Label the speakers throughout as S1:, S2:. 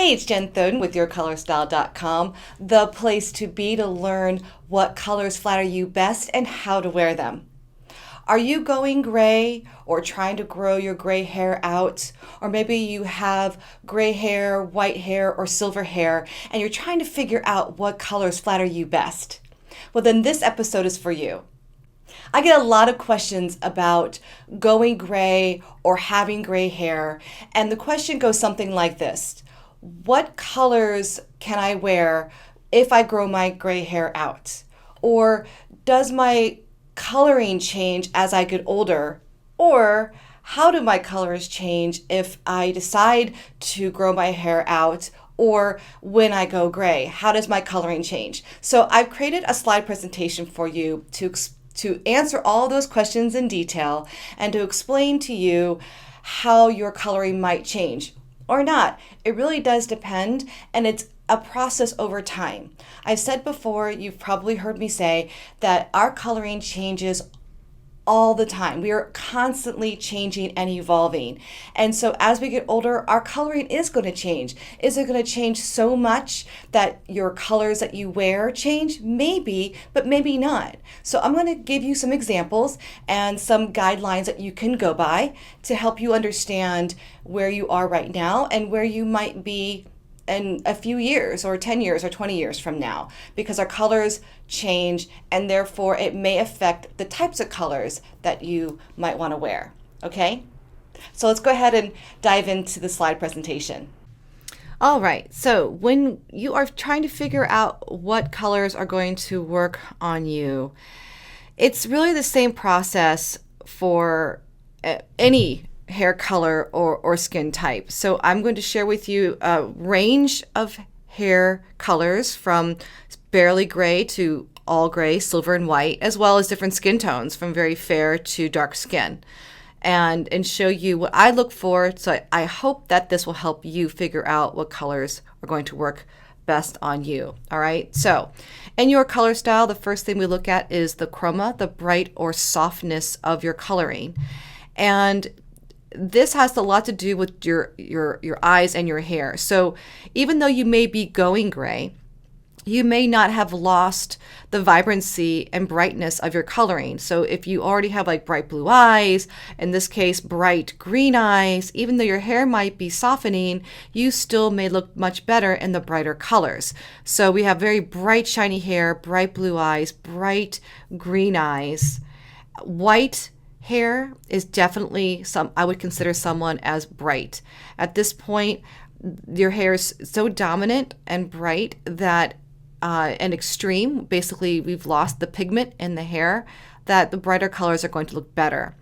S1: Hey, it's Jen Thoden with YourColorStyle.com, the place to be to learn what colors flatter you best and how to wear them. Are you going gray or trying to grow your gray hair out? Or maybe you have gray hair, white hair, or silver hair, and you're trying to figure out what colors flatter you best. Well, then this episode is for you. I get a lot of questions about going gray or having gray hair, and the question goes something like this. What colors can I wear if I grow my gray hair out? Or does my coloring change as I get older? Or how do my colors change if I decide to grow my hair out or when I go gray? How does my coloring change? So I've created a slide presentation for you to answer all those questions in detail and to explain to you how your coloring might change or not. It really does depend, and it's a process over time. I've said before, you've probably heard me say that our coloring changes all the time. We are constantly changing and evolving. And so as we get older, our coloring is going to change. Is it going to change so much that your colors that you wear change? Maybe, but maybe not. So I'm going to give you some examples and some guidelines that you can go by to help you understand where you are right now and where you might be in a few years or 10 years or 20 years from now, because our colors change and therefore it may affect the types of colors that you might want to wear. Okay? So let's go ahead and dive into the slide presentation. All right, so when you are trying to figure out what colors are going to work on you, it's really the same process for any hair color or skin type. So I'm going to share with you a range of hair colors from barely gray to all gray, silver and white, as well as different skin tones from very fair to dark skin, and show you what I look for. So I hope that this will help you figure out what colors are going to work best on you. All right. So in your color style, the first thing we look at is the chroma, the bright or softness of your coloring. And this has a lot to do with your eyes and your hair. So even though you may be going gray, you may not have lost the vibrancy and brightness of your coloring. So if you already have like bright blue eyes, in this case, bright green eyes, even though your hair might be softening, you still may look much better in the brighter colors. So we have very bright, shiny hair, bright blue eyes, bright green eyes. White hair is definitely I would consider someone as bright. At this point, your hair is so dominant and bright that and extreme, basically we've lost the pigment in the hair, that the brighter colors are going to look better.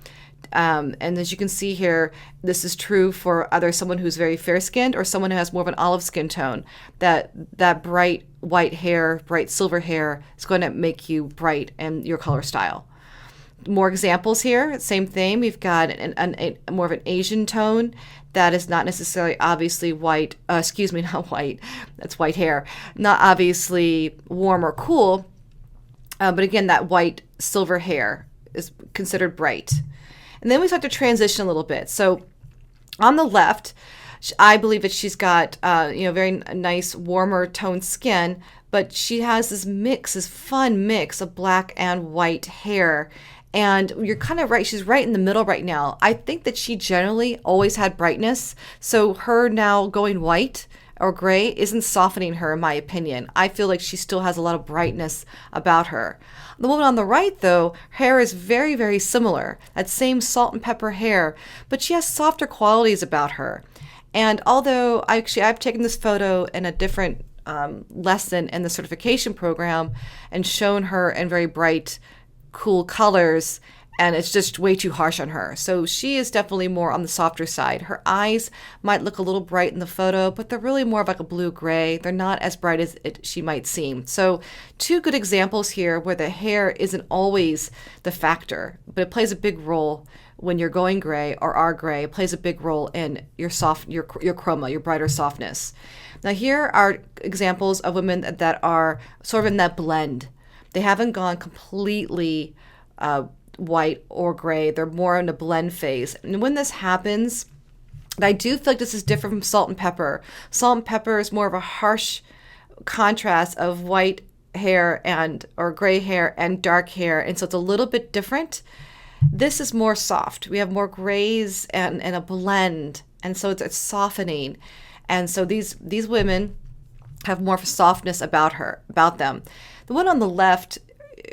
S1: And as you can see here, this is true for either someone who's very fair-skinned or someone who has more of an olive skin tone. That bright white hair, bright silver hair is going to make you bright in your color style. More examples here, same thing. We've got a more of an Asian tone that is not necessarily obviously white, not white, that's white hair, not obviously warm or cool, but again, that white silver hair is considered bright. And then we start to transition a little bit. So on the left, I believe that she's got very nice warmer toned skin, but she has this fun mix of black and white hair. And you're kind of right. She's right in the middle right now. I think that she generally always had brightness. So her now going white or gray isn't softening her, in my opinion. I feel like she still has a lot of brightness about her. The woman on the right, though, hair is very, very similar. That same salt and pepper hair, but she has softer qualities about her. And although I've taken this photo in a different lesson in the certification program and shown her in very bright, cool colors, and it's just way too harsh on her. So she is definitely more on the softer side. Her eyes might look a little bright in the photo, but they're really more of like a blue-gray. They're not as bright as she might seem. So two good examples here where the hair isn't always the factor, but it plays a big role when you're going gray or are gray. It plays a big role in your chroma, your brighter softness. Now here are examples of women that are sort of in that blend. They haven't gone completely white or gray. They're more in a blend phase. And when this happens, And I do feel like this is different from salt and pepper. Salt and pepper is more of a harsh contrast of white hair and or gray hair and dark hair, and so it's a little bit different. This is more soft. We have more grays and a blend, and so it's softening. And so these women have more of a softness about them. The one on the left,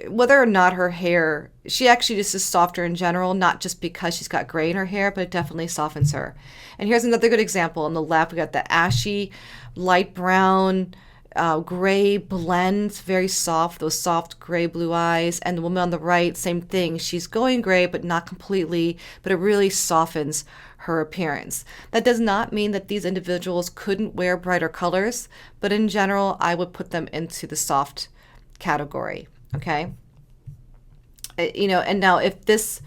S1: whether or not her hair, she actually just is softer in general, not just because she's got gray in her hair, but it definitely softens her. And here's another good example. On the left, we got the ashy, light brown, gray blends, very soft, those soft gray blue eyes. And the woman on the right, same thing. She's going gray, but not completely, but it really softens her appearance. That does not mean that these individuals couldn't wear brighter colors, but in general, I would put them into the soft category. Okay. And now if this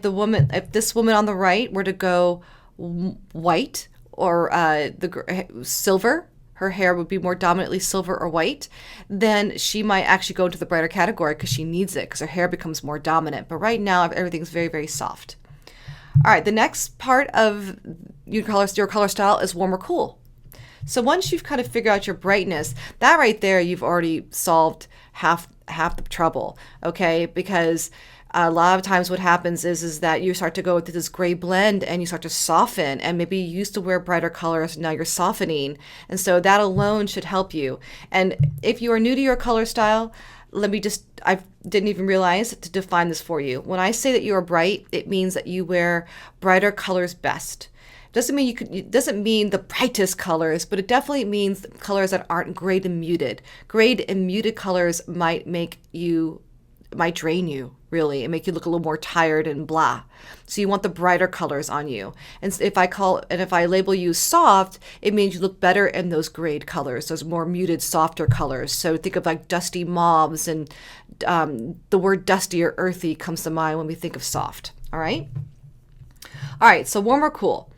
S1: woman on the right were to go white or silver, her hair would be more dominantly silver or white, then she might actually go into the brighter category because she needs it because her hair becomes more dominant. But right now, everything's very, very soft. All right, the next part of your color style is warm or cool. So once you've kind of figured out your brightness, that right there, you've already solved half the trouble, okay? Because a lot of times what happens is that you start to go with this gray blend and you start to soften, and maybe you used to wear brighter colors, now you're softening. And so that alone should help you. And if you are new to your color style, I didn't even realize to define this for you. When I say that you are bright, it means that you wear brighter colors best. It doesn't mean the brightest colors, but it definitely means colors that aren't grayed and muted. Grayed and muted colors might drain you, really, and make you look a little more tired and blah. So you want the brighter colors on you. And if I label you soft, it means you look better in those grayed colors, those more muted, softer colors. So think of like dusty mauves, and the word dusty or earthy comes to mind when we think of soft. All right. So warm or cool.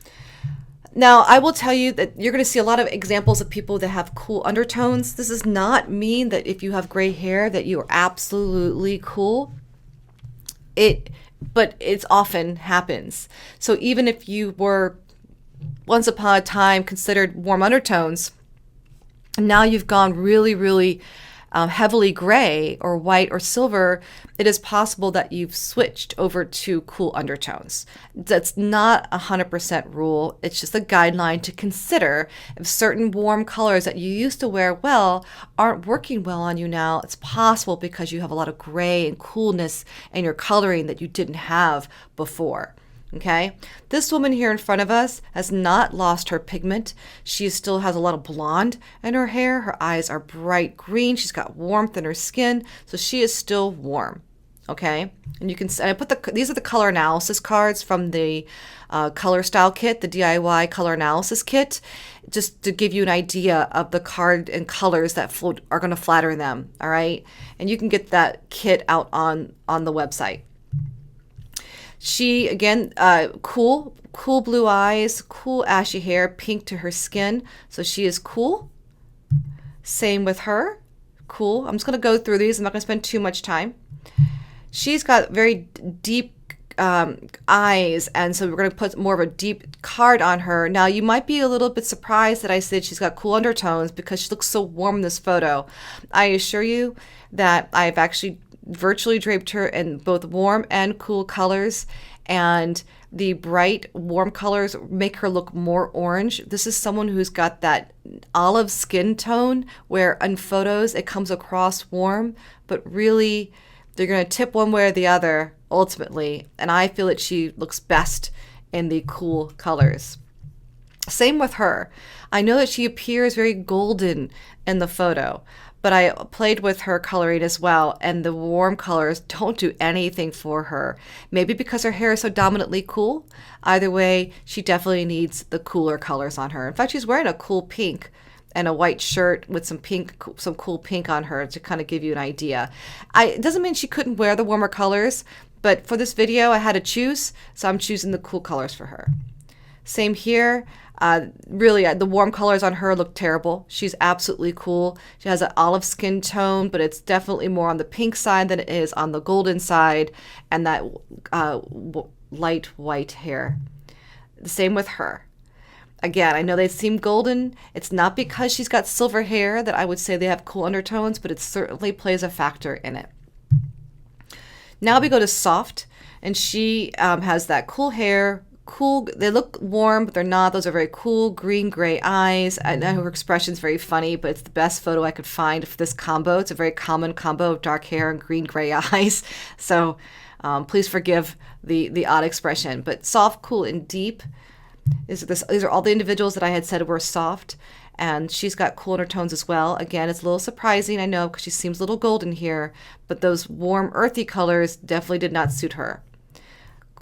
S1: Now, I will tell you that you're going to see a lot of examples of people that have cool undertones. This does not mean that if you have gray hair that you are absolutely cool. But it often happens. So even if you were once upon a time considered warm undertones, now you've gone really, really heavily gray or white or silver, it is possible that you've switched over to cool undertones. That's not a 100% rule. It's just a guideline to consider. If certain warm colors that you used to wear well aren't working well on you now, it's possible because you have a lot of gray and coolness in your coloring that you didn't have before. Okay, this woman here in front of us has not lost her pigment. She still has a lot of blonde in her hair. Her eyes are bright green. She's got warmth in her skin, so she is still warm. Okay, and you can. I put these are the color analysis cards from the color style kit, the DIY color analysis kit, just to give you an idea of the card and colors that are going to flatter them. All right, and you can get that kit out on the website. She, again, cool blue eyes, cool ashy hair, pink to her skin. So she is cool. Same with her. Cool. I'm just going to go through these. I'm not going to spend too much time. She's got very deep eyes, and so we're going to put more of a deep card on her. Now, you might be a little bit surprised that I said she's got cool undertones because she looks so warm in this photo. I assure you that I've actually virtually draped her in both warm and cool colors, and the bright warm colors make her look more orange. This is someone who's got that olive skin tone where in photos it comes across warm, but really they're going to tip one way or the other ultimately, and I feel that she looks best in the cool colors. Same with her. I know that she appears very golden in the photo, but I played with her coloring as well, and the warm colors don't do anything for her. Maybe because her hair is so dominantly cool. Either way, she definitely needs the cooler colors on her. In fact, she's wearing a cool pink and a white shirt with some cool pink on her to kind of give you an idea. It doesn't mean she couldn't wear the warmer colors, but for this video, I had to choose, so I'm choosing the cool colors for her. Same here. Really, the warm colors on her look terrible. She's absolutely cool. She has an olive skin tone, but it's definitely more on the pink side than it is on the golden side, and that light white hair. The same with her. Again, I know they seem golden. It's not because she's got silver hair that I would say they have cool undertones, but it certainly plays a factor in it. Now we go to soft, and she has that cool hair, cool, they look warm, but they're not. Those are very cool green-gray eyes. I know her expression's very funny, but it's the best photo I could find for this combo. It's a very common combo of dark hair and green-gray eyes. So please forgive the odd expression. But soft, cool, and deep. These are all the individuals that I had said were soft. And she's got cool undertones as well. Again, it's a little surprising, I know, because she seems a little golden here, but those warm, earthy colors definitely did not suit her.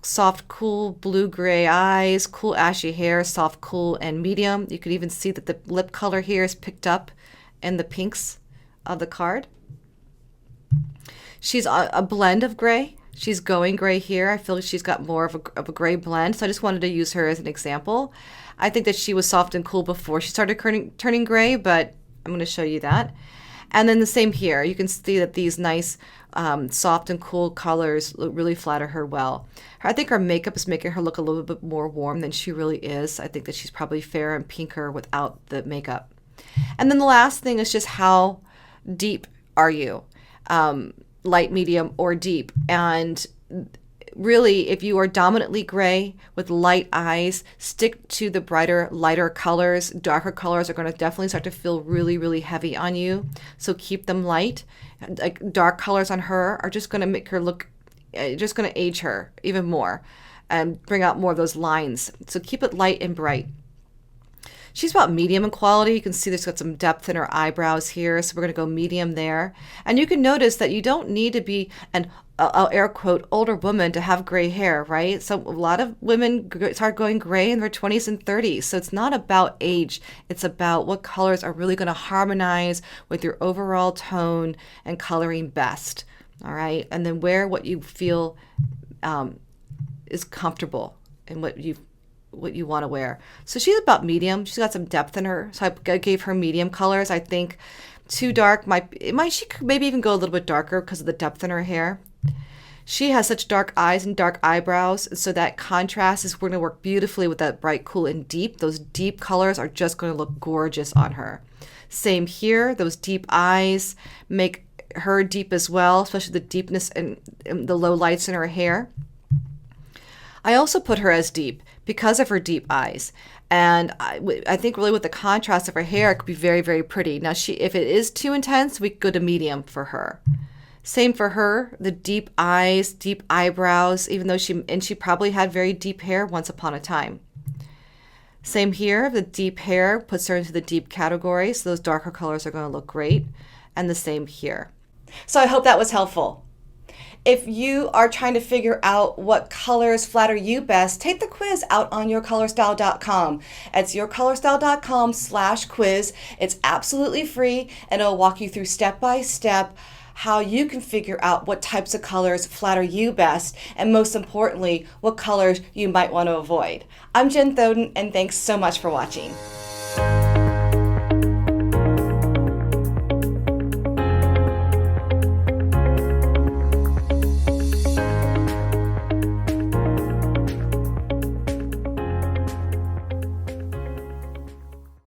S1: Soft, cool, blue-gray eyes, cool, ashy hair, soft, cool, and medium. You could even see that the lip color here is picked up in the pinks of the card. She's a blend of gray. She's going gray here. I feel like she's got more of a gray blend, so I just wanted to use her as an example. I think that she was soft and cool before she started turning gray, but I'm going to show you that. And then the same here. You can see that these nice soft and cool colors really flatter her well. I think her makeup is making her look a little bit more warm than she really is. I think that she's probably fairer and pinker without the makeup. And then the last thing is just how deep are you? Light, medium, or deep. And really, if you are dominantly gray with light eyes, stick to the brighter, lighter colors. Darker colors are going to definitely start to feel really, really heavy on you. So keep them light. Like dark colors on her are just going to make her look, just going to age her even more and bring out more of those lines. So keep it light and bright. She's about medium in quality. You can see there's got some depth in her eyebrows here, so we're going to go medium there. And you can notice that you don't need to be an I'll air quote older woman to have gray hair, right? So a lot of women start going gray in their 20s and 30s. So it's not about age. It's about what colors are really going to harmonize with your overall tone and coloring best. All right. And then wear what you feel is comfortable and what you want to wear. So she's about medium. She's got some depth in her. So I gave her medium colors. I think too dark she could maybe even go a little bit darker because of the depth in her hair. She has such dark eyes and dark eyebrows, so that contrast is going to work beautifully with that bright, cool, and deep. Those deep colors are just going to look gorgeous on her. Same here. Those deep eyes make her deep as well, especially the deepness and the low lights in her hair. I also put her as deep because of her deep eyes. And I think really with the contrast of her hair, it could be very, very pretty. Now, if it is too intense, we could go to medium for her. Same for her, the deep eyes, deep eyebrows, even though she probably had very deep hair once upon a time. Same here, the deep hair puts her into the deep category, so those darker colors are going to look great. And the same here. So I hope that was helpful. If you are trying to figure out what colors flatter you best, take the quiz out on yourcolorstyle.com. It's yourcolorstyle.com/quiz. It's absolutely free, and it'll walk you through step by step how you can figure out what types of colors flatter you best, and most importantly, what colors you might want to avoid. I'm Jen Thoden, and thanks so much for watching.